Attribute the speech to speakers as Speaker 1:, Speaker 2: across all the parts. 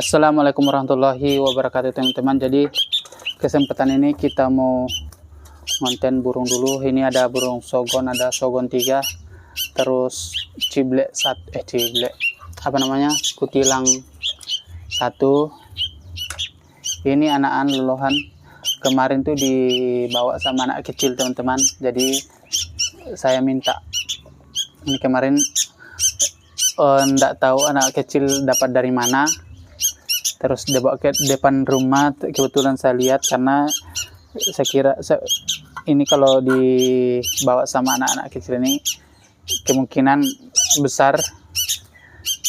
Speaker 1: Assalamualaikum warahmatullahi wabarakatuh teman-teman. Jadi kesempatan ini kita mau konten burung dulu. Ini ada burung sogon, ada sogon 3, terus ciblek kutilang 1. Ini anakan lolohan. Kemarin tuh dibawa sama anak kecil teman-teman. Jadi saya minta. Ini kemarin enggak tahu anak kecil dapat dari mana. Terus dibawa ke depan rumah, kebetulan saya lihat karena saya kira ini kalau dibawa sama anak-anak kecil ini kemungkinan besar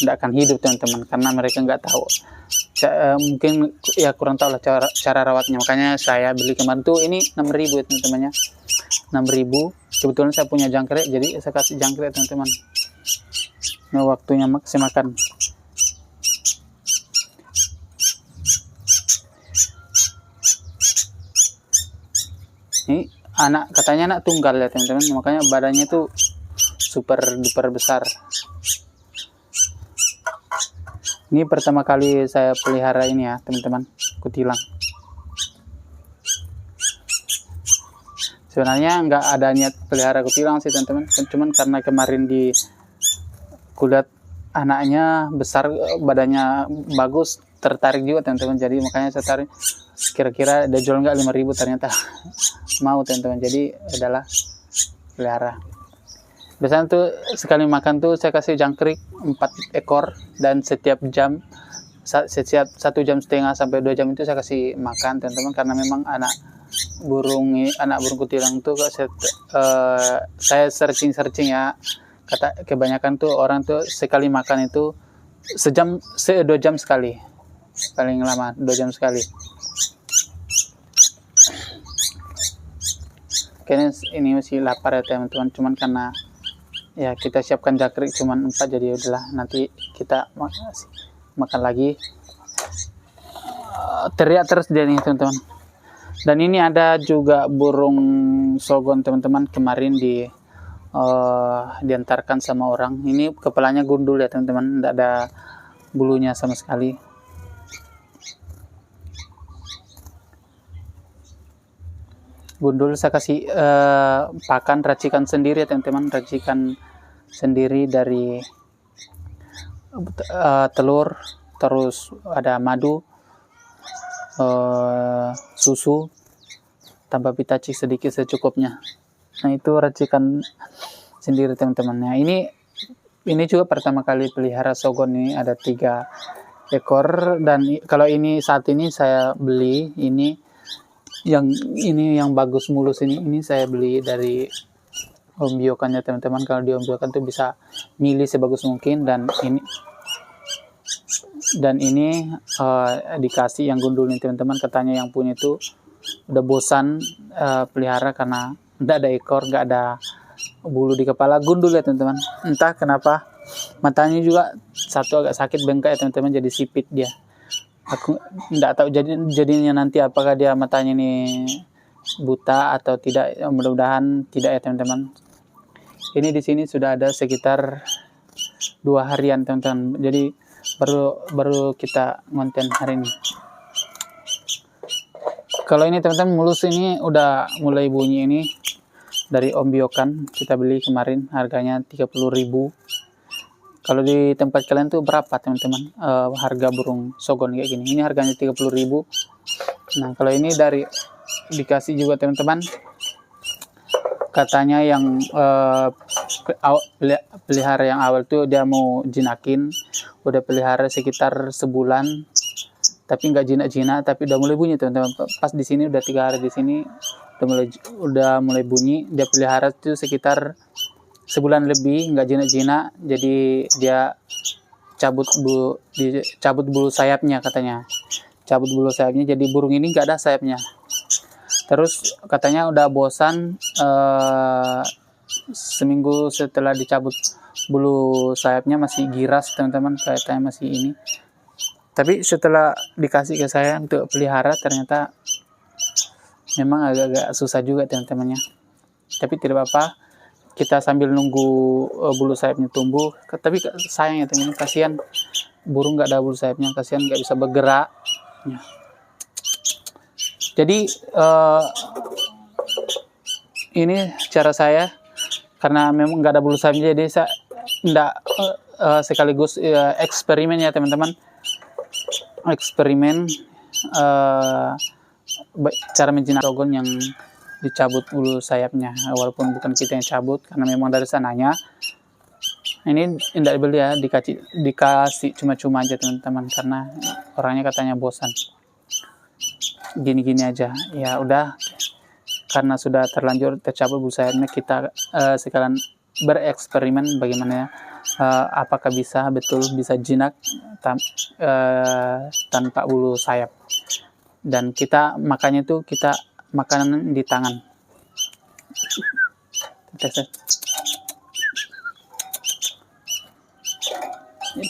Speaker 1: tidak akan hidup teman-teman, karena mereka nggak tahu mungkin ya kurang tahu lah cara rawatnya. Makanya saya beli kemarin tuh ini 6.000 ya teman-temannya, 6.000. Kebetulan saya punya jangkrik, jadi saya kasih jangkrik teman-teman. Nah, waktunya saya makan. Ini katanya anak tunggal ya teman-teman, makanya badannya tuh super duper besar. Ini pertama kali saya pelihara ini ya teman-teman, kutilang. Sebenarnya nggak ada niat pelihara kutilang sih teman-teman, cuman karena kemarin kulihat anaknya besar, badannya bagus, tertarik juga teman-teman. Jadi makanya saya tarik, kira-kira dia jual nggak 5.000, ternyata mau teman-teman. Jadi adalah pelihara. Biasanya tuh sekali makan tuh saya kasih jangkrik 4 ekor, dan setiap 1 jam setengah sampai 2 jam itu saya kasih makan teman-teman. Karena memang anak burung kutilang tuh saya searching ya, kata kebanyakan tuh orang tuh sekali makan itu 2 jam sekali, paling lama 2 jam sekali. Kayaknya ini masih lapar ya teman-teman, cuman karena ya kita siapkan jangkrik cuman 4, jadi udahlah nanti kita makan lagi. Teriak terus dia nih teman-teman. Dan ini ada juga burung sogon teman-teman, kemarin diantarkan sama orang. Ini kepalanya gundul ya teman-teman, tidak ada bulunya sama sekali. Gundul saya kasih pakan racikan sendiri ya teman-teman, racikan sendiri dari telur, terus ada madu, susu, tambah pitacik sedikit secukupnya. Nah, itu racikan sendiri teman-teman. Nah, ini juga pertama kali pelihara sogon. Ini ada 3 ekor, dan kalau ini saat ini saya beli yang bagus mulus ini saya beli dari ombyokannya teman-teman. Kalau di ombyokan tuh bisa milih sebagus mungkin, dan ini dikasih yang gundul nih teman-teman. Katanya yang punya itu udah bosan pelihara karena nggak ada ekor, nggak ada bulu di kepala, gundul ya teman-teman. Entah kenapa matanya juga satu agak sakit, bengkak ya teman-teman, jadi sipit dia. Aku nggak tahu jadinya nanti apakah dia matanya ini buta atau tidak. Mudah-mudahan tidak ya teman-teman. Ini di sini sudah ada sekitar 2 harian teman-teman. Jadi baru kita ngonten hari ini. Kalau ini teman-teman mulus ini udah mulai bunyi, ini dari ombyokan, kita beli kemarin, harganya 30.000. Kalau di tempat kalian tuh berapa teman-teman harga burung sogon kayak gini? Ini harganya 30.000. Nah, kalau ini dikasih juga teman-teman. Katanya yang pelihara yang awal tuh dia mau jinakin, udah pelihara sekitar sebulan, tapi nggak jinak-jinak, tapi udah mulai bunyi teman-teman. Pas di sini udah 3 hari di sini udah mulai bunyi. Dia pelihara tuh sekitar sebulan lebih, nggak jinak-jinak, jadi dia cabut bulu sayapnya katanya. Cabut bulu sayapnya, jadi burung ini nggak ada sayapnya. Terus katanya udah bosan, seminggu setelah dicabut bulu sayapnya masih giras teman-teman, katanya masih ini. Tapi setelah dikasih ke saya untuk pelihara, ternyata memang agak-agak susah juga teman-temannya. Tapi tidak apa-apa, kita sambil nunggu bulu sayapnya tumbuh. Tapi sayang ya teman-teman, kasihan burung nggak ada bulu sayapnya, kasihan nggak bisa bergerak ya. Jadi ini cara saya, karena memang nggak ada bulu sayapnya, jadi saya nggak sekaligus eksperimen ya teman-teman, eksperimen cara menjinak dogon yang dicabut bulu sayapnya, walaupun bukan kita yang cabut karena memang dari sananya. Ini tidak dibeli ya, dikasih cuma-cuma aja teman-teman, karena orangnya katanya bosan gini-gini aja. Ya udah, karena sudah terlanjur tercabut bulu sayapnya, kita sekalian bereksperimen bagaimana apakah betul bisa jinak tanpa bulu sayap. Dan kita makannya tuh makanan di tangan.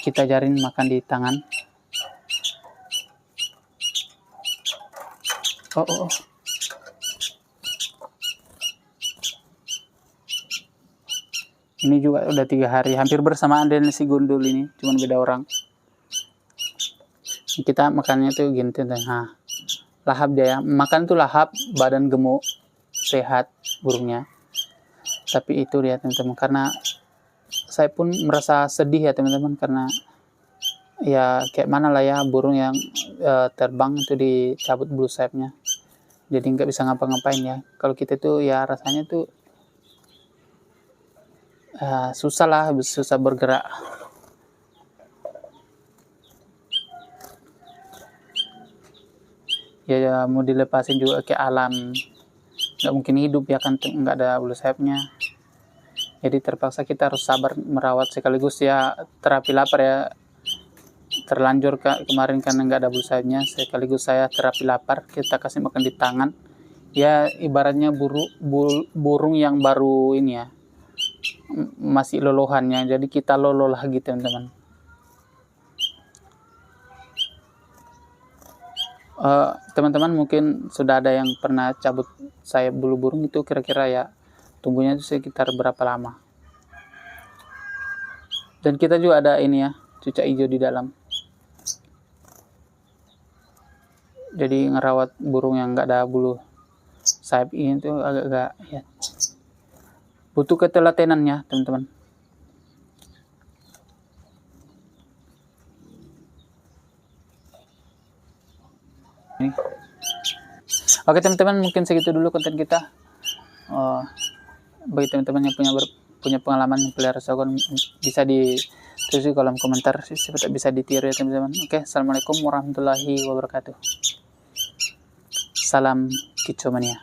Speaker 1: Kita ajarin makan di tangan. Oh. Ini juga udah 3 hari, hampir bersamaan dengan si gundul ini, cuman beda orang. Kita makannya tuh gini, nah, lahap dia ya. Makan tuh lahap, badan gemuk, sehat burungnya. Tapi itu dia teman-teman, karena saya pun merasa sedih ya teman-teman, karena ya kayak mana lah ya burung yang terbang itu dicabut bulu sayapnya, jadi nggak bisa ngapa-ngapain ya. Kalau kita tuh ya rasanya tuh susah bergerak. Ya mau dilepasin juga ke alam, nggak mungkin hidup ya kan, nggak ada bulu sayapnya. Jadi terpaksa kita harus sabar merawat, sekaligus ya terapi lapar ya. Terlanjur kemarin karena nggak ada bulu sayapnya, sekaligus saya terapi lapar, kita kasih makan di tangan. Ya ibaratnya burung yang baru ini ya, masih lolohannya, jadi kita lolo lagi teman-teman. Teman-teman mungkin sudah ada yang pernah cabut sayap bulu burung, itu kira-kira ya tunggunya itu sekitar berapa lama. Dan kita juga ada ini ya, cucak hijau di dalam. Jadi ngerawat burung yang nggak ada bulu sayap ini tuh agak-agak ya, butuh ketelatenannya teman-teman. Oke teman-teman, mungkin segitu dulu konten kita. Bagi teman-teman yang punya pengalaman pelihara sagon, bisa ditulis di kolom komentar, siapa tak bisa ditiru ya teman-teman. Oke, assalamualaikum warahmatullahi wabarakatuh. Salam kicomania.